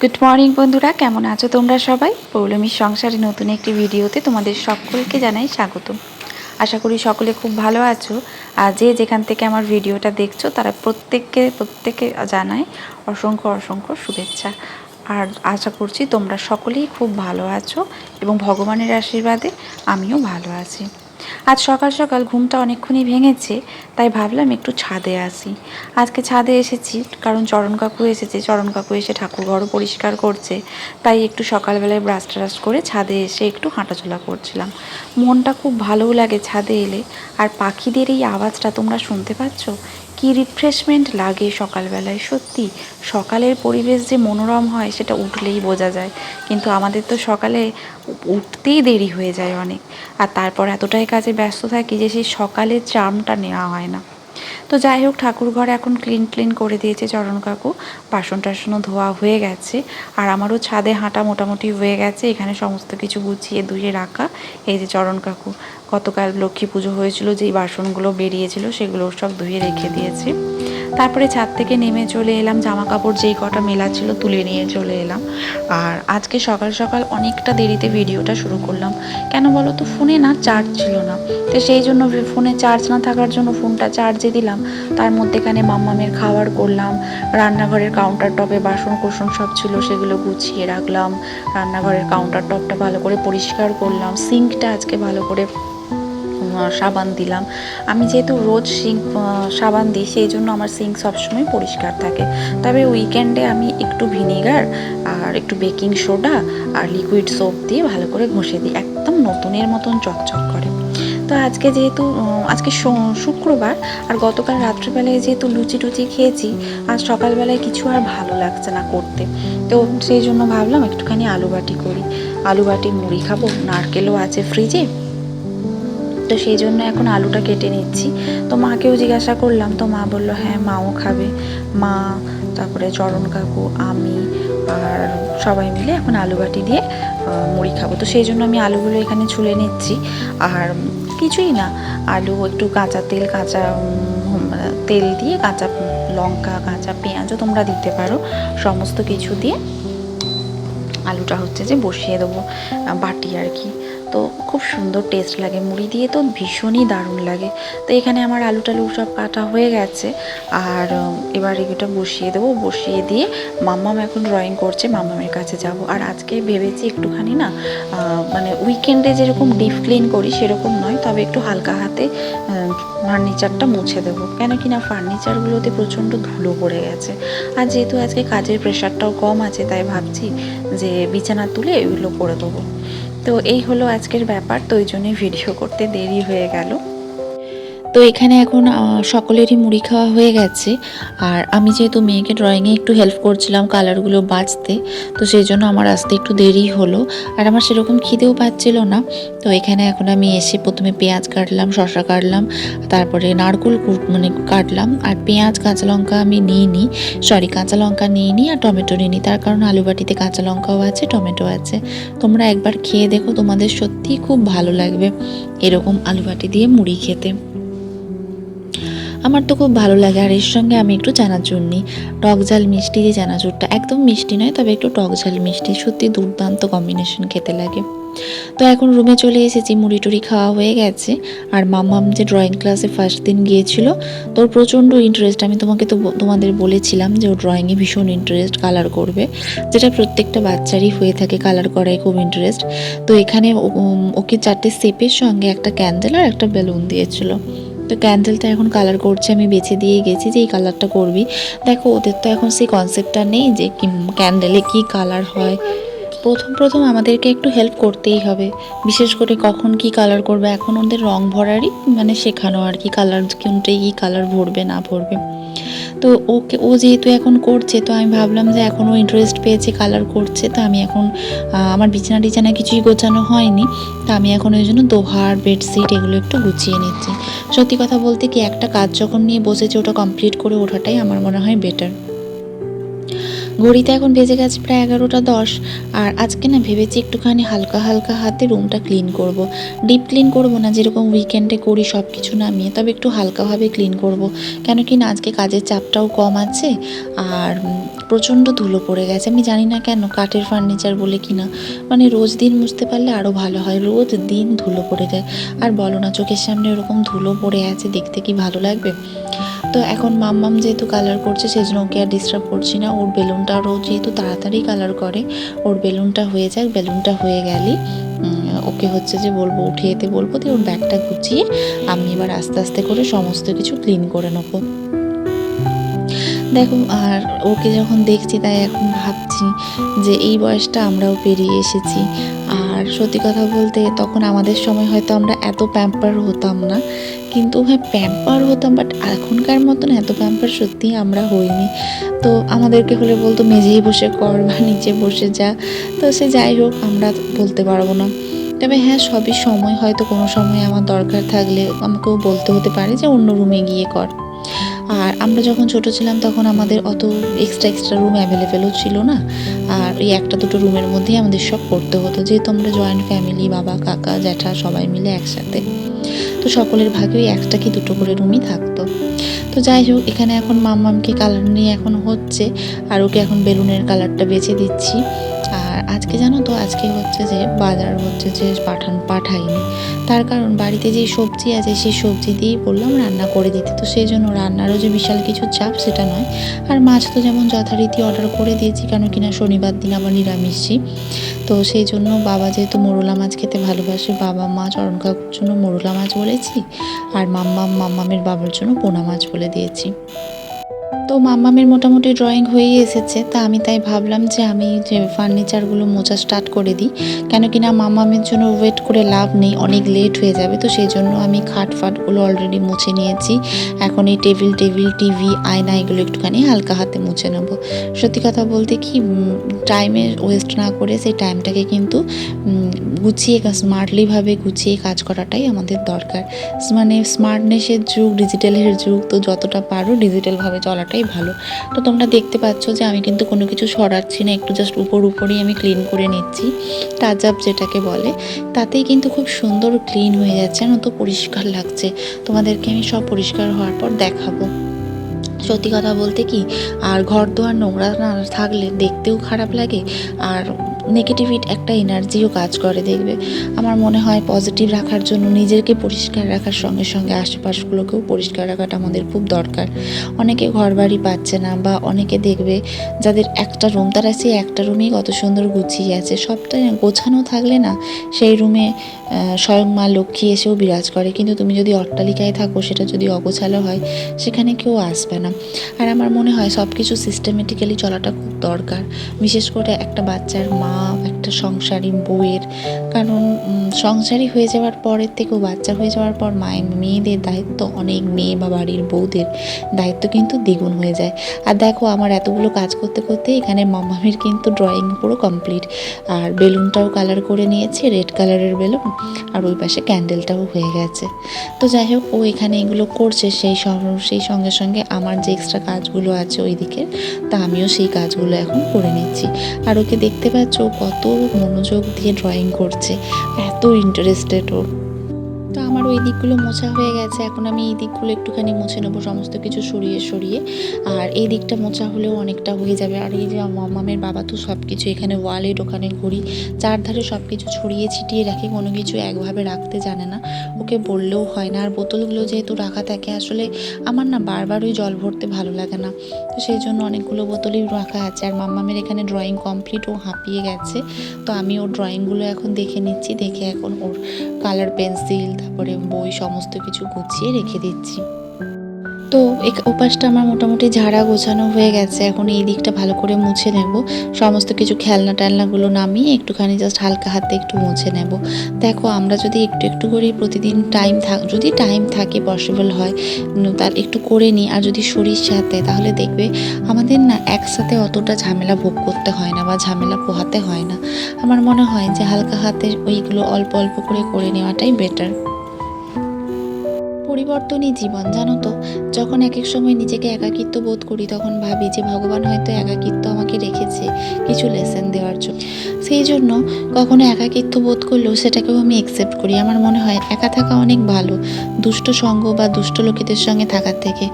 Good morning বন্ধুরা, কেমন আছো তোমরা সবাই? পৌলমীর সংসারে নতুন একটি ভিডিওতে তোমাদের সকলকে জানাই স্বাগত। আশা করি সকলে খুব ভালো আছো। আর যে যেখান থেকে আমার ভিডিওটা দেখছো তারা প্রত্যেককে জানাই অসংখ্য অসংখ্য শুভেচ্ছা। আর আশা করছি তোমরা সকলেই খুব ভালো আছো এবং ভগবানের আশীর্বাদে আমিও ভালো আছি। আজ সকাল সকাল ঘুমটা অনেকক্ষণই ভেঙেছে, তাই ভাবলাম একটু ছাদে আসি। আজকে ছাদে এসেছি কারণ চরণ কাকু এসেছে। চরণ কাকু এসে ঠাকুর ঘরও পরিষ্কার করছে, তাই একটু সকালবেলায় ব্রাশ ট্রাশ করে ছাদে এসে একটু হাঁটাচলা করছিলাম। মনটা খুব ভালোও লাগে ছাদে এলে। আর পাখিদের এই আওয়াজটা তোমরা শুনতে পাচ্ছ, কি রিফ্রেশমেন্ট লাগে সকালবেলায়। সত্যি সকালের পরিবেশ যে মনোরম হয় সেটা উঠলেই বোঝা যায়, কিন্তু আমাদের তো সকালে উঠতেই দেরি হয়ে যায় অনেক। আর তারপর এতটাই কাজে ব্যস্ত থাকি যে সেই সকালের চার্মটা নেওয়া হয় না। তো যাই হোক, ঠাকুর ঘর এখন ক্লিন করে দিয়েছে চরণ কাকু। বাসন টাসনও ধোয়া হয়ে গেছে। আর আমারও ছাদে হাঁটা মোটামুটি হয়ে গেছে। এখানে সমস্ত কিছু গুছিয়ে ধুয়ে রাখা। এই যে চরণ কাকু গতকাল লক্ষ্মী পুজো হয়েছিল, যেই বাসনগুলো বেরিয়েছিল সেগুলো সব ধুয়ে রেখে দিয়েছে। তারপরে ছাদ থেকে নেমে চলে এলাম, জামা কাপড় যেই কটা মেলা ছিল তুলে নিয়ে চলে এলাম। আর আজকে সকাল সকাল অনেকটা দেরিতে ভিডিওটা শুরু করলাম। কেন বলো তো, ফোনে না চার্জ ছিল না। তো সেই জন্য ফোনে চার্জ না থাকার জন্য ফোনটা চার্জে দিলাম। তার মধ্যেখানে মাম্মামের খাবার করলাম। রান্নাঘরের কাউন্টার টপে বাসন কোসন সব ছিল, সেগুলো গুছিয়ে রাখলাম। রান্নাঘরের কাউন্টার টপটা ভালো করে পরিষ্কার করলাম। সিঙ্কটা আজকে ভালো করে সাবান দিলাম। আমি যেহেতু রোজ সিঙ্ক সাবান দিই, সেই জন্য আমার সিঙ্ক সবসময় পরিষ্কার থাকে। তবে উইকেন্ডে আমি একটু ভিনেগার আর একটু বেকিং সোডা আর লিকুইড সোপ দিয়ে ভালো করে ঘষে দিই, একদম নতুনের মতন চকচক করে। তো আজকে যেহেতু আজকে শুক্রবার, আর গতকাল রাত্রিবেলায় যেহেতু লুচি টুচি খেয়েছি, আজ সকালবেলায় কিছু আর ভালো লাগছে না করতে। তো সেই জন্য ভাবলাম একটুখানি আলু বাটি করি। আলু বাটি মুড়ি খাবো, নারকেলও আছে ফ্রিজে। তো সেই জন্য এখন আলুটা কেটে নিচ্ছি। তো মাকেও জিজ্ঞাসা করলাম, তো মা বললো হ্যাঁ মাও খাবে। মা, তারপরে চরণ কাকু, আমি আর সবাই মিলে এখন আলু বাটি দিয়ে মুড়ি খাবো। তো সেই জন্য আমি আলুগুলো এখানে ছুলে নিচ্ছি। আর কিছুই না, আলু একটু কাঁচা তেল দিয়ে কাঁচা লঙ্কা, কাঁচা পেঁয়াজও তোমরা দিতে পারো, সমস্ত কিছু দিয়ে আলুটা হচ্ছে যে বসিয়ে দেবো বাটি আর কি। তো খুব সুন্দর টেস্ট লাগে মুড়ি দিয়ে, তো ভীষণই দারুণ লাগে। তো এখানে আমার আলু টালু সব কাটা হয়ে গেছে। আর এবার এটা বসিয়ে দেবো। বসিয়ে দিয়ে মাম্মাম এখন ড্রয়িং করছে, মাম্মামের কাছে যাব। আর আজকে ভেবেছি একটুখানি না, মানে উইকেন্ডে যেরকম ডিপ ক্লিন করি সেরকম নয়, তবে একটু হালকা হাতে ফার্নিচারটা মুছে দেবো। কেন কি না ফার্নিচারগুলোতে প্রচণ্ড ধুলো পড়ে গেছে। আর যেহেতু আজকে কাজের প্রেশারটাও কম আছে, তাই ভাবছি যে বিছানা তুলে এগুলো করে দেবো। তো এই হলো আজকের ব্যাপার। তো ওই জন্যই ভিডিও করতে দেরি হয়ে গেল। তো এখানে এখন সকলেরই মুড়ি খাওয়া হয়ে গেছে। আর আমি যেহেতু মেয়েকে ড্রয়িংয়ে একটু হেল্প করছিলাম কালারগুলো বাছতে, তো সেই জন্য আমার আসতে একটু দেরি হলো। আর আমার সেরকম খিদেও পাচ্ছিল না। তো এখানে এখন আমি এসে প্রথমে পেঁয়াজ কাটলাম, শসা কাটলাম, তারপরে নারকেল কাটলাম। আর পেঁয়াজ কাঁচা লঙ্কা আমি নিইনি, কাঁচা লঙ্কা নিইনি আর টমেটো নিইনি, তার কারণ আলু বাটিতে কাঁচা লঙ্কাও আছে, টমেটো আছে। তোমরা একবার খেয়ে দেখো, তোমাদের সত্যিই খুব ভালো লাগবে এরকম আলু বাটি দিয়ে মুড়ি খেতে। আমার তো খুব ভালো লাগে। আর এর সঙ্গে আমি একটু চানাচুর নিই, টক ঝাল মিষ্টি দিয়ে চানাচুরটা, একদম মিষ্টি নয় তবে একটু টক ঝাল মিষ্টি, সত্যি দুর্দান্ত কম্বিনেশন খেতে লাগে। তো এখন রুমে চলে এসেছি, মুড়ি টুড়ি খাওয়া হয়ে গেছে। আর মাম্মাম যে ড্রয়িং ক্লাসে ফার্স্ট দিন গিয়েছিল, তোর প্রচণ্ড ইন্টারেস্ট। আমি তোমাদের বলেছিলাম যে ও ড্রয়িংয়ে ভীষণ ইন্টারেস্ট, কালার করবে, যেটা প্রত্যেকটা বাচ্চারই হয়ে থাকে, কালার করায় খুব ইন্টারেস্ট। তো এখানে ওকে 4টে শেপের সঙ্গে একটা ক্যান্ডেল আর একটা বেলুন দিয়েছিল। তো ক্যান্ডেলটা এখন কালার করছে, আমি বেছে দিয়ে গেছি যে এই কালারটা করবি। দেখো ওদের তো এখন সেই কনসেপ্টটা নেই যে ক্যান্ডেলে কি কালার হয়, প্রথম আমাদেরকে একটু হেল্প করতেই হবে, বিশেষ করে কখন কি কালার করবে। এখন ওদের রং ভরারই মানে শেখানো আর কি, কালার কোনটাই কি কালার ভরবে না ভরবে। তো ও যেহেতু এখন করছে, তো আমি ভাবলাম যে এখন ও ইন্টারেস্ট পেয়েছে, কালার করছে, তো আমি এখন আমার বিছানা কিছুই গোছানো হয়নি, তো আমি এখন ওই জন্য দোহার বেডশিট এগুলো একটু গুছিয়ে নিচ্ছি। সত্যি কথা বলতে কি, একটা কাজ যখন নিয়ে বসেছে ওটা কমপ্লিট করে ওঠাটাই আমার মনে হয় বেটার। ঘড়িতে এখন বেজে গেছে প্রায় 11টা 10। আর আজকে না ভেবেছি একটুখানি হালকা হালকা হাতে রুমটা ক্লিন করব। ডিপ ক্লিন করব না, যেরকম উইকেন্ডে করি সব কিছু নামিয়ে, তবে একটু হালকাভাবে ক্লিন করব। কেন কি না, আজকে কাজের চাপটাও কম আছে। আর প্রচণ্ড ধুলো পড়ে গেছে, আমি জানি না কেন, কাঠের ফার্নিচার বলে কিনা, মানে রোজ দিন মুছতে পারলে আরও ভালো হয়, রোজ দিন ধুলো পড়ে যায়। আর বলো না, চোখের সামনে ওরকম ধুলো পড়ে আছে, দেখতে কি ভালো লাগবে। তো এখন মাম্মাম যেহেতু কালার করছে, সেই জন্য ওকে আর ডিস্টার্ব করছি না। ওর বেলুনটাও যেহেতু তাড়াতাড়ি কালার করে, ওর বেলুনটা হয়ে যাক, বেলুনটা হয়ে গেলেই ওকে হচ্ছে যে বলবো, উঠিয়ে যেতে বলবো, দিয়ে ওর ব্যাগটা গুছিয়ে আমি এবার আস্তে আস্তে করে সমস্ত কিছু ক্লিন করে নেবো। দেখো, আর ওকে যখন দেখছি তাই এখন ভাবছি যে এই বয়সটা আমরাও পেরিয়ে এসেছি। আর সত্যি কথা বলতে, তখন আমাদের সময় হয়তো আমরা এত প্যাম্পার হতাম না, কিন্তু হ্যাঁ প্যাম্পার হতাম, বাট এখনকার মতন এত প্যাম্পার সত্যিই আমরা হইনি। তো আমাদেরকে হলে বলতো মেঝেই বসে কর বা নিচে বসে যা, তো সে যাই হোক, আমরা বলতে পারবো না। তবে হ্যাঁ, সবই সময়, হয়তো কোনো সময় আমার দরকার থাকলে আমাকেও বলতে হতে পারে যে অন্য রুমে গিয়ে কর। আর আমরা যখন ছোট ছিলাম তখন আমাদের অত এক্সট্রা রুম অ্যাভেলেবেলও ছিল না। আর এই একটা দুটো রুমের মধ্যেই আমাদের সব করতে হতো, যেহেতু আমরা জয়েন্ট ফ্যামিলি, বাবা কাকা জ্যাঠা সবাই মিলে একসাথে, তো সকলের ভাগে ওই একটা কি দুটো করে রুমই থাকতো। তো যাই হোক, এখানে এখন মাম্মামকে কালার নিয়ে এখন হচ্ছে, আর ওকে এখন বেলুনের কালারটা বেছে দিচ্ছি। আর আজকে জানো তো, আজকে হচ্ছে যে বাজার হচ্ছে যে পাঠাইনি, তার কারণ বাড়িতে যেই সবজি আছে সেই সবজি দিয়েই বললাম রান্না করে দিতে, তো সেই জন্য রান্নারও যে বিশাল কিছু চাপ সেটা নয়। আর মাছ তো যেমন যথারীতি অর্ডার করে দিয়েছি, কেন কিনা শনিবার দিন আবার নিরামিষই, তো সেই জন্য বাবা যেহেতু মোরলা মাছ খেতে ভালোবাসে, বাবা মা চরণ কাকুর জন্য মোরলা মাছ বলেছি, আর মাম্মামের বাবার জন্য পোনা মাছ বলে দিয়েছি। তো মাম্মামের মোটামুটি ড্রয়িং হয়েই এসেছে, তা আমি তাই ভাবলাম যে আমি যে ফার্নিচারগুলো মোছা স্টার্ট করে দিই, কেন কি না মাম্মামের জন্য ওয়েট করে লাভ নেই, অনেক লেট হয়ে যাবে। তো সেই জন্য আমি ফাটগুলো অলরেডি মুছে নিয়েছি। এখন এই টেবিল টিভি আয়না এগুলো একটুখানি হালকা হাতে মুছে নেব। সত্যি কথা বলতে কি, টাইমে ওয়েস্ট না করে সেই টাইমটাকে কিন্তু গুছিয়ে স্মার্টলিভাবে গুছিয়ে কাজ করাটাই আমাদের দরকার। মানে স্মার্টনেসের যুগ, ডিজিটালের যুগ, তো যতটা পারো ডিজিটালভাবে চলাটাই ভালো। তো তোমরা দেখতে পাচ্ছ যে আমি কিন্তু কোনো কিছু সরাচ্ছি না, একটু জাস্ট উপরই আমি ক্লিন করে নিচ্ছি, টাচ আপ যেটাকে বলে, তাতেই কিন্তু খুব সুন্দর ক্লিন হয়ে যাচ্ছে, তো পরিষ্কার লাগছে। তোমাদেরকে আমি সব পরিষ্কার হওয়ার পর দেখাবো। সত্যি কথা বলতে কি, আর ঘর দোয়ার নোংরা না থাকলে দেখতেও খারাপ লাগে, আর নেগেটিভিট একটা এনার্জিও কাজ করে। দেখবে, আমার মনে হয় পজিটিভ রাখার জন্য নিজেকে পরিষ্কার রাখার সঙ্গে সঙ্গে আশেপাশগুলোকেও পরিষ্কার রাখাটা আমাদের খুব দরকার। অনেকে ঘর বাড়ি পাচ্ছে না, বা অনেকে দেখবে যাদের একটা রুম, তারা সেই একটা রুমেই কত সুন্দর গুছিয়ে আছে। সবটা গোছানো থাকলে না, সেই রুমে স্বয়ং মা লক্ষ্মী এসেও বিরাজ করে, কিন্তু তুমি যদি অট্টালিকায় থাকো, সেটা যদি অগোছালো হয়, সেখানে কেউ আসবে না। আর আমার মনে হয় সব কিছু সিস্টেমেটিক্যালি চলাটা খুব দরকার, বিশেষ করে একটা বাচ্চার মা, একটা সংসারী বউয়ের। কারণ সংসারী হয়ে যাওয়ার পরের থেকেও বাচ্চা হয়ে যাওয়ার পর মেয়েদের দায়িত্ব অনেক, মেয়ে বা বাড়ির বউদের দায়িত্ব কিন্তু দ্বিগুণ হয়ে যায়। আর দেখো, আমার এতগুলো কাজ করতে করতে এখানে মামামের কিন্তু ড্রয়িং পুরো কমপ্লিট, আর বেলুনটাও কালার করে নিয়েছে, রেড কালারের বেলুন, আর ওই পাশে ক্যান্ডেলটাও হয়ে গেছে। তো যাই হোক, ও এখানে এগুলো করছে, সেই সঙ্গে সঙ্গে আমার যে এক্সট্রা কাজগুলো আছে ওই দিকের, তা আমিও সেই কাজগুলো এখন করে নিচ্ছি। আর ওকে দেখতে পাচ্ছ কত মনোযোগ দিয়ে ড্রয়িং করছে, এত ইন্টারেস্টেড ও। তো আমার ওই দিকগুলো মোছা হয়ে গেছে, এখন আমি এই দিকগুলো একটুখানি মুছে নেবো, সমস্ত কিছু সরিয়ে। আর এই দিকটা মোছা হলেও অনেকটা হয়ে যাবে। আর এই যে মামামের বাবা তো সব কিছু এখানে ওয়ালে, ওখানে ঘড়ি, চারধারে সব কিছু ছড়িয়ে ছিটিয়ে রাখে, কোনো কিছু একভাবে রাখতে জানে না, ওকে বললেও হয় না। আর বোতলগুলো যেহেতু রাখা থাকে, আসলে আমার না বারবার ওই জল ভরতে ভালো লাগে না, তো সেই জন্য অনেকগুলো বোতলই রাখা আছে। আর মাম্মামের এখানে ড্রয়িং কমপ্লিট, ও হাঁপিয়ে গেছে, তো আমি ওর ড্রয়িংগুলো এখন দেখে নিচ্ছি, দেখে এখন ওর কালার পেন্সিল, তারপরে বই সমস্ত কিছু গুছিয়ে রেখে দিচ্ছি। তো ওপাশটা আমার মোটামুটি ঝাড়া গোছানো হয়ে গেছে। এখন এই দিকটা ভালো করে মুছে নেব, সমস্ত কিছু খেলনা টেলনাগুলো নামিয়ে একটুখানি জাস্ট হালকা হাতে একটু মুছে নেব। দেখো আমরা যদি একটু একটু করে প্রতিদিন যদি টাইম থাকে পসিবল হয় তার একটু করে নিই, আর যদি শরীর সাথ দেয় তাহলে দেখবে আমাদের না একসাথে অতটা ঝামেলা ভোগ করতে হয় না বা ঝামেলা পোহাতে হয় না। আমার মনে হয় যে হালকা হাতে ওইগুলো অল্প অল্প করে নেওয়াটাই বেটার। পরিবর্তনই জীবন, জানো তো। যখন এক এক সময় নিজেকে একাকিত্ব বোধ করি তখন ভাবি যে ভগবান হয়তো একাকিত্ব আমাকে রেখেছে কিছু লেসন দেওয়ার জন্য। সেই জন্য কখনো একাকিত্ব বোধ করলেও সেটাকেও আমি অ্যাকসেপ্ট করি। আমার মনে হয় একা থাকা অনেক ভালো দুষ্ট সঙ্গ বা দুষ্ট লোকেদের সঙ্গে থাকার থেকে।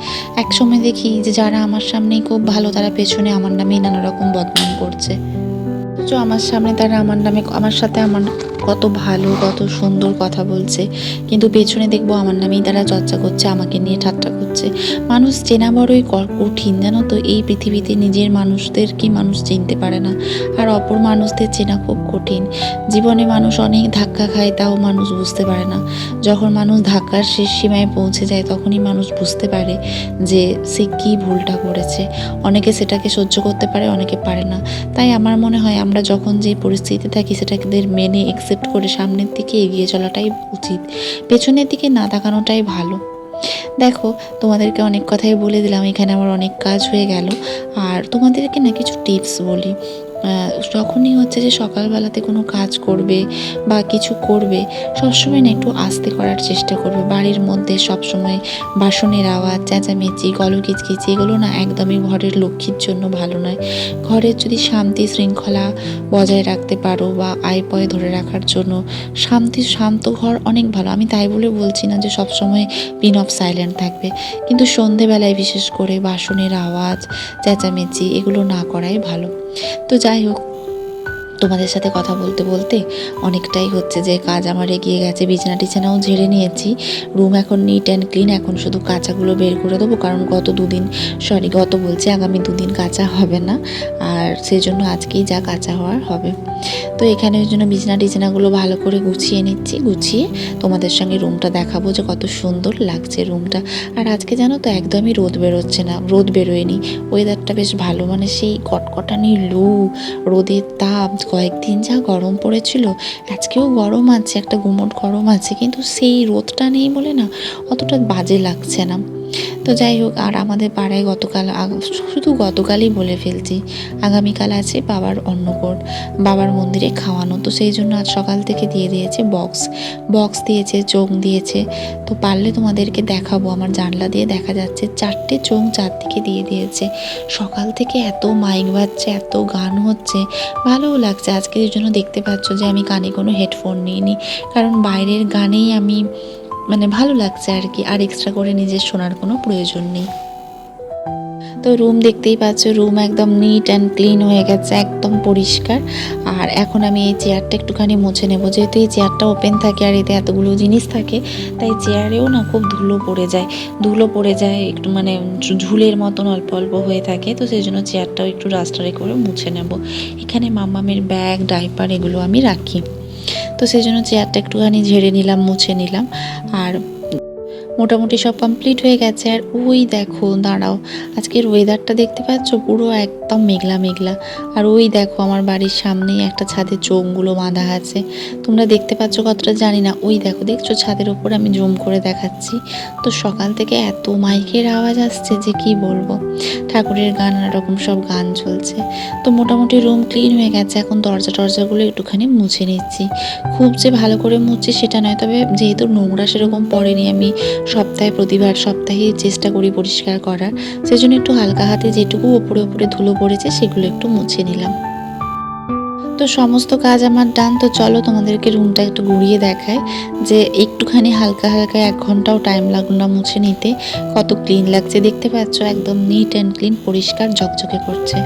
এক সময় দেখি যে যারা আমার সামনেই খুব ভালো তারা পেছনে আমার নামেই নানা রকম বদনাম করছে। অথচ আমার সামনে তারা আমার নামে আমার সাথে কত ভালো কত সুন্দর কথা বলছে, কিন্তু পেছনে দেখবো আমার নামেই তারা চর্চা করছে, আমাকে নিয়ে ঠাট্টা করছে। মানুষ চেনা বড়ই কঠিন, জানো তো। এই পৃথিবীতে নিজের মানুষদের কি মানুষ চিনতে পারে না, আর অপর মানুষদের চেনা খুব কঠিন। জীবনে মানুষ অনেক ধাক্কা খায়, তাও মানুষ বুঝতে পারে না। যখন মানুষ ধাক্কার শেষ সীমায় পৌঁছে যায় তখনই মানুষ বুঝতে পারে যে সে কী ভুলটা করেছে। অনেকে সেটাকে সহ্য করতে পারে, অনেকে পারে না। তাই আমার মনে হয় আমরা যখন যে পরিস্থিতিতে থাকি সেটাকে মেনে অ্যাকসেপ্ট করে সামনের দিকে এগিয়ে চলাটাই উচিত, পেছনের দিকে না তাকানোটাই ভালো। দেখো তোমাদেরকে অনেক কথাই বলে দিলাম, এখানে আমার অনেক কাজ হয়ে গেল। আর তোমাদেরকে না কিছু টিপস বলি। যখনই হচ্ছে যে সকালবেলাতে কোনো কাজ করবে বা কিছু করবে, সবসময় না একটু আস্তে করার চেষ্টা করবে। বাড়ির মধ্যে সবসময় বাসনের আওয়াজ, চেঁচামেচি, কিচকিচি এগুলো না একদমই ঘরের লক্ষ্মীর জন্য ভালো নয়। ঘরের যদি শান্তি শৃঙ্খলা বজায় রাখতে পারো বা আয় ধরে রাখার জন্য শান্ত ঘর অনেক ভালো। আমি তাই বলে বলছি না যে সবসময় পিন অফ সাইলেন্ট থাকবে, কিন্তু সন্ধেবেলায় বিশেষ করে বাসনের আওয়াজ চেঁচামেচি এগুলো না করাই ভালো। তো যাই হোক, তোমাদের সাথে কথা বলতে বলতে অনেকটাই হচ্ছে যে কাজ আমার এগিয়ে গেছে। বিছানা টিছানাও ঝেড়ে নিয়েছি, রুম এখন নিট অ্যান্ড ক্লিন। এখন শুধু কাঁচাগুলো বের করে দেবো, কারণ আগামী 2 দিন কাঁচা হবে না, আর সেই জন্য আজকেই যা কাঁচা হওয়ার হবে। তো এখানে ওই জন্য বিছানা টিছানাগুলো ভালো করে গুছিয়ে নিচ্ছি। গুছিয়ে তোমাদের সঙ্গে রুমটা দেখাবো যে কত সুন্দর লাগছে রুমটা। আর আজকে জানো তো একদমই রোদ বেরোচ্ছে না, রোদ বেরোয়নি, ওয়েদারটা বেশ ভালো। মানে সেই কটকটানি লু, রোদের তাপ, কয়েকদিন যা গরম পড়েছিল, আজকেও গরম আছে, একটা গুমোট গরম আছে, কিন্তু সেই রোদটা নেই বলে না অতটা বাজে লাগছে না। তো যাই হোক, আর আমাদের পাড়ায় শুধু গতকালই বলে ফেলছি, আগামীকাল আছে বাবার অন্নকূট, বাবার মন্দিরে খাওয়ানো। তো সেই জন্য আজ সকাল থেকে দিয়ে দিয়েছে বক্স দিয়েছে, চোং দিয়েছে। তো পারলে তোমাদেরকে দেখাবো, আমার জানলা দিয়ে দেখা যাচ্ছে 4টে চোং চারদিকে দিয়ে দিয়েছে। সকাল থেকে এত মাইক বাজছে, এত গান হচ্ছে, ভালোও লাগছে। আজকের জন্য দেখতে পাচ্ছ যে আমি কানে কোনো হেডফোন নিইনি, কারণ বাইরের গানেই আমি ভালো লাগছে আর কি, আর এক্সট্রা করে নিজের শোনার কোনো প্রয়োজন নেই। তো রুম দেখতেই পাচ্ছ, রুম একদম নিট অ্যান্ড ক্লিন হয়ে গেছে, একদম পরিষ্কার। আর এখন আমি এই চেয়ারটা একটুখানি মুছে নেব, যেহেতু এই চেয়ারটা ওপেন থাকে আর এতে এতগুলো জিনিস থাকে, তাই চেয়ারেও না খুব ধুলো পড়ে যায় একটু, ঝুলের মতন অল্প অল্প হয়ে থাকে। তো সেই জন্য চেয়ারটাও একটু ডাস্টারে করে মুছে নেব। এখানে মাম্মামের ব্যাগ, ডাইপার এগুলো আমি রাখি। তো সেই জন্য চেয়ারটা একটুখানি ঝেড়ে নিলাম, মুছে নিলাম। আর মোটামুটি সব কমপ্লিট হয়ে গেছে। আর ওই দেখো, দাঁড়াও, আজকের ওয়েদারটা দেখতে পাচ্ছ, পুরো একদম মেঘলা মেঘলা। আর ওই দেখো আমার বাড়ির সামনেই একটা ছাদে চোঙগুলো বাঁধা আছে, তোমরা দেখতে পাচ্ছ কতটা জানি না। ওই দেখছো ছাদের উপর আমি জুম করে দেখাচ্ছি। তো সকাল থেকে এত মাইকের আওয়াজ আসছে যে কি বলবো, ঠাকুরের গান, নানা রকম সব গান চলছে। তো মোটামুটি রুম ক্লিন হয়ে গেছে। এখন দরজাগুলো একটুখানি মুছে নিচ্ছি। খুব যে ভালো করে মুছছি সেটা নয়, তবে যেহেতু নোংরা সেরকম পড়েনি, আমি প্রতিবার সপ্তাহে চেষ্টা করি পরিষ্কার করার, সেজন্য একটু হালকা হাতে যেটুকু ওপরে ধুলো পড়েছে সেগুলো একটু মুছে নিলাম। তো সমস্ত কাজ আমার ডান। তো চলো তোমাদেরকে রুমটা একটু ঘুরিয়ে দেখায় যে একটুখানি হালকা 1 ঘন্টাও টাইম লাগলো না মুছে নিতে, কত ক্লিন লাগছে। দেখতে পাচ্ছ একদম নিট অ্যান্ড ক্লিন, পরিষ্কার ঝকঝকে করছে।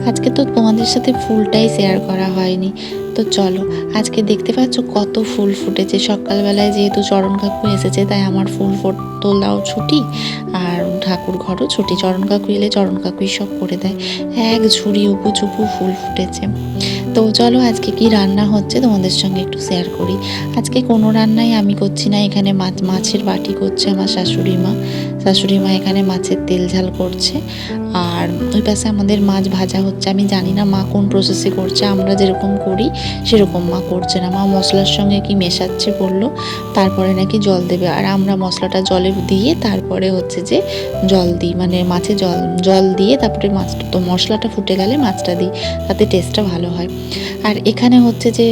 আজকে তো তোমাদের সাথে ফুলটাই শেয়ার করা হয়নি। তো চলো, আজকে দেখতে পাচ্ছ কত ফুল ফুটেছে। সকালবেলায় যেহেতু চরণ কাকু এসেছে, তাই আমার ফুল তোলাও ছুটি, আর ঠাকুর ঘরও ছুটি। চরণ কাকু এলে চরণ কাকুই সব করে দেয়। এক ঝুড়ি উপু চুপু ফুল ফুটেছে। তো চলো, আজকে কি রান্না হচ্ছে তোমাদের সঙ্গে একটু শেয়ার করি। আজকে কোনো রান্নাই আমি করছি না, এখানে মাছের বাটি করছে আমার শাশুড়ি মা। শাশুড়ি মা এখানে মাছের তেল ঝাল করছে, আর ওই পাশে আমাদের মাছ ভাজা হচ্ছে। আমি জানি না মা কোন প্রসেসে করছে, আমরা যেরকম করি সেরকম মা করছে না। মা মশলার সঙ্গে কি মেশাচ্ছে বললো, তারপরে নাকি জল দেবে, আর আমরা মশলাটা জলে দিয়ে তারপরে হচ্ছে যে জল দিই, মানে মাছে জল দিয়ে তারপরে মাছটা, তো মশলাটা ফুটে গেলে মাছটা দিই, তাতে টেস্টটা ভালো হয়। আর এখানে হচ্ছে যে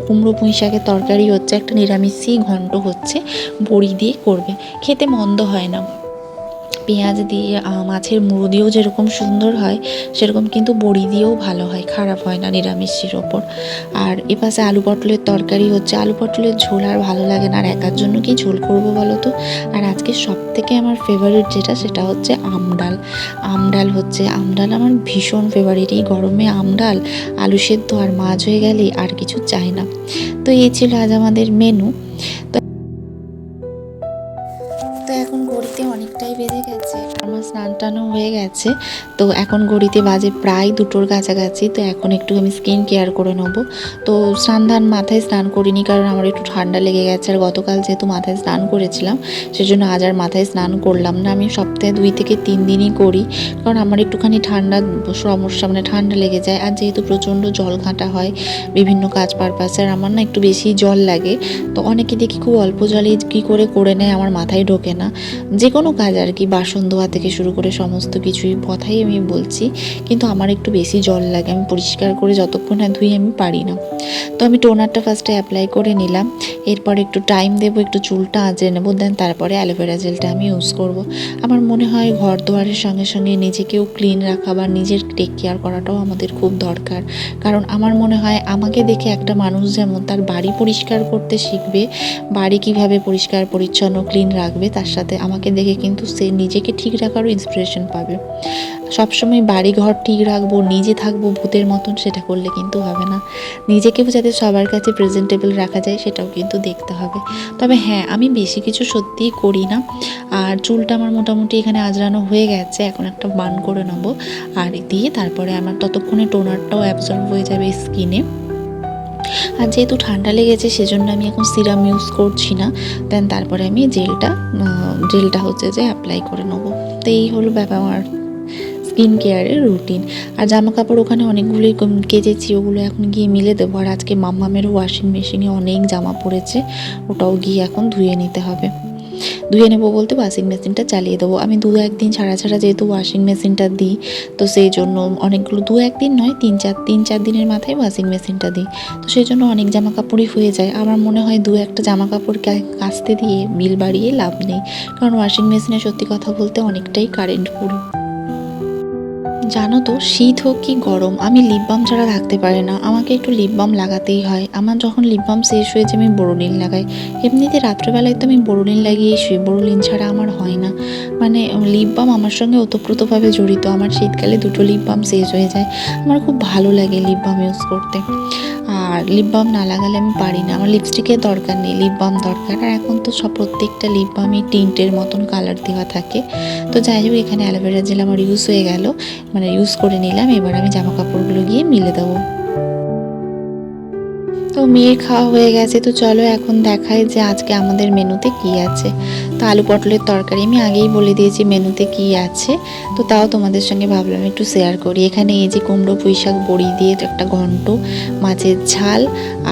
কুমড়ো পুঁই শাকের তরকারি হচ্ছে, একটা নিরামিষই ঘন্ট হচ্ছে, বড়ি দিয়ে করবে, খেতে মন্দ হয় না। পেঁয়াজ দিয়ে মাছের মুড়ো দিয়েও যেরকম সুন্দর হয় সেরকম কিন্তু বড়ি দিয়েও ভালো হয়, খারাপ হয় না নিরামিষের ওপর। আর এপাশে আলু পটলের তরকারি হচ্ছে, আলু পটলের ঝোল আর ভালো লাগে না, আর একার জন্য কি ঝোল করবো বলো তো। আর আজকে সব থেকে আমার ফেভারিট যেটা, সেটা হচ্ছে আমডাল। আমডাল হচ্ছে, আমডাল আমার ভীষণ ফেভারিট। এই গরমে আমডাল, আলু সেদ্ধ আর মাছ হয়ে গেলে আর কিছু চাই না। তো এই ছিল আজ আমাদের মেনু। তো এখন ঘড়িতে অনেকটাই বেজে গেছে, আমার স্নান টানও হয়ে গেছে। তো এখন ঘড়িতে বাজে প্রায় 2টোর কাছাকাছি। তো এখন একটু আমি স্কিন কেয়ার করে নেবো। তো মাথায় স্নান করিনি, কারণ আমার একটু ঠান্ডা লেগে গেছে, আর গতকাল যেহেতু মাথায় স্নান করেছিলাম সেজন্য আজ আর মাথায় স্নান করলাম না। আমি সপ্তাহে 2 থেকে 3 দিনই করি, কারণ আমার একটুখানি ঠান্ডা সমস্যা, মানে ঠান্ডা লেগে যায়। আর যেহেতু প্রচণ্ড জল ঘাঁটা হয় বিভিন্ন কাজ পারপাসে, আর আমার না একটু বেশি জল লাগে। তো অনেকে দেখি খুব অল্প জলে কী করে নেয়, আমার মাথায় ঢোকে না। যে কোনো কাজ আর কি, বাসন ধোয়া থেকে শুরু করে সমস্ত কিছুই কথাই আমি বলছি, কিন্তু আমার একটু বেশি জল লাগে, আমি পরিষ্কার করে যতক্ষণ না ধুই আমি পারি না। তো আমি টোনারটা ফার্স্টে অ্যাপ্লাই করে নিলাম, এরপর একটু টাইম দেবো, একটু চুলটা আঁচড়ে নেবো, দেন তারপরে অ্যালোভেরা জেলটা আমি ইউজ করব। আমার মনে হয় ঘর দুয়ারের সঙ্গে সঙ্গে নিজেকেও ক্লিন রাখা বা নিজের টেক কেয়ার করাটাও আমাদের খুব দরকার। কারণ আমার মনে হয় আমাকে দেখে একটা মানুষ যেমন তার বাড়ি পরিষ্কার করতে শিখবে, বাড়ি কিভাবে পরিষ্কার পরিচ্ছন্ন ক্লিন রাখবে, তার সাথে আমাকে দেখে কিন্তু সে নিজেকে ঠিক রাখারও ইন্সপিরেশন পাবে। সবসময় বাড়ি ঘর ঠিক রাখবো, নিজে থাকবো ভূতের মতন, সেটা করলে কিন্তু হবে না। নিজেকেও যাতে সবার কাছে প্রেজেন্টেবল রাখা যায় সেটাও কিন্তু দেখতে হবে। তবে হ্যাঁ, আমি বেশি কিছু সত্যিই করি না। আর চুলটা আমার মোটামুটি এখানে আজরানো হয়ে গেছে, এখন একটা বান করে নেবো, আর দিয়ে তারপরে আমার ততক্ষণে টোনারটাও অ্যাবজর্ব হয়ে যাবে স্কিনে। আর যেহেতু ঠান্ডা লেগেছে সেজন্য আমি এখন সিরাম ইউজ করছি না, দেন তারপরে আমি জেলটা হচ্ছে যে অ্যাপ্লাই করে নেবো। তো এই হলো ব্যাপার আমার স্কিন কেয়ারের রুটিন। আর জামা কাপড় ওখানে অনেকগুলোই কেচেছি, ওগুলো এখন গিয়ে মিলে দেবো। আর আজকে মাম্মামেরও ওয়াশিং মেশিনে অনেক জামা পড়েছে, ওটাও গিয়ে এখন ধুয়ে নিতে হবে। ধুয়ে নেবো বলতে ওয়াশিং মেশিনটা চালিয়ে দেবো। আমি 2-1 দিন ছাড়া যেহেতু ওয়াশিং মেশিনটা দিই, তো সেই জন্য অনেকগুলো 2-1 দিন নয়, 3-4 দিনের মাথায় ওয়াশিং মেশিনটা দিই। তো সেই জন্য অনেক জামা কাপড়ই হয়ে যায়। আমার মনে হয় 2-1টা জামা কাপড় কাচতে দিয়ে বিল বাড়িয়ে লাভ নেই, কারণ ওয়াশিং মেশিনে সত্যি কথা বলতে অনেকটাই কারেন্ট পুরো। জানো তো, শীত হোক কি গরম, আমি লিপ বাম ছাড়া থাকতে পারি না। আমাকে একটু লিপ বাম লাগাতেই হয়। আমার যখন লিপ বাম শেষ হয়ে যায় আমি বোরোলিন লাগাই। এমনিতে রাত্রেবেলায় তো আমি বোরোলিন লাগিয়েই শুই, বোরোলিন ছাড়া আমার হয় না। মানে লিপ বাম আমার সঙ্গে ওতপ্রোতভাবে জড়িত। আমার শীতকালে 2টো লিপ বাম শেষ হয়ে যায়। আমার খুব ভালো লাগে লিপ বাম ইউজ করতে। আর লিপ বাম না লাগালে আমি পারি না। আমার লিপস্টিকের দরকার নেই, লিপ বাম দরকার। আর এখন তো প্রত্যেকটা লিপ বামই টিন্টের মতন কালার দেওয়া থাকে। তো যাই হোক, এখানে অ্যালোভেরা জেল আমার ইউজ হয়ে গেল, মানে ইউজ করে নিলাম। এবার আমি জামা কাপড়গুলো গিয়ে মিলে দেবো। তো মেয়ের খাওয়া হয়ে গেছে, তো চলো এখন দেখাই যে আজকে আমাদের মেনুতে কি আছে। তো আলু পটলের তরকারি আমি আগেই বলে দিয়েছি মেনুতে কি আছে, তো তাও তোমাদের সঙ্গে ভাবলাম একটু শেয়ার করি। এখানে এই যে কুমড়ো পুঁই শাক বড়ি দিয়ে একটা ঘন্ট, মাছের ঝাল,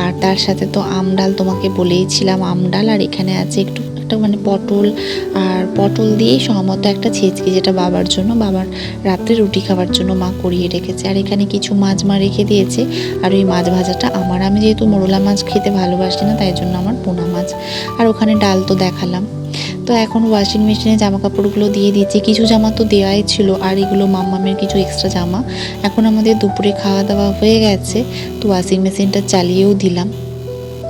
আর তার সাথে তো আমডাল তোমাকে বলেইছিলাম, আমডাল। আর এখানে আছে একটু মানে পটল দিয়েই সহমত একটা ছেঁচকি, যেটা বাবার রাত্রে রুটি খাওয়ার জন্য মা করিয়ে রেখেছে। আর এখানে কিছু মাছ মা রেখে দিয়েছে, আর ওই মাছ ভাজাটা আমি যেহেতু মোরলা মাছ খেতে ভালোবাসি না, তাই জন্য আমার পোনা মাছ। আর ওখানে ডাল তো দেখালাম। তো এখন ওয়াশিং মেশিনে জামা কাপড়গুলো দিয়ে দিয়েছি। কিছু জামা তো দেওয়াই ছিল, আর এগুলো মাম্মামের কিছু এক্সট্রা জামা। এখন আমাদের দুপুরে খাওয়া দাওয়া হয়ে গেছে, তো ওয়াশিং মেশিনটা চালিয়েও দিলাম।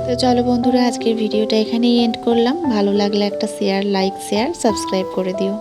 তো চলো বন্ধুরা, আজকের ভিডিওটা এখানেই এন্ড করলাম। ভালো লাগলে একটা লাইক শেয়ার সাবস্ক্রাইব করে দিও।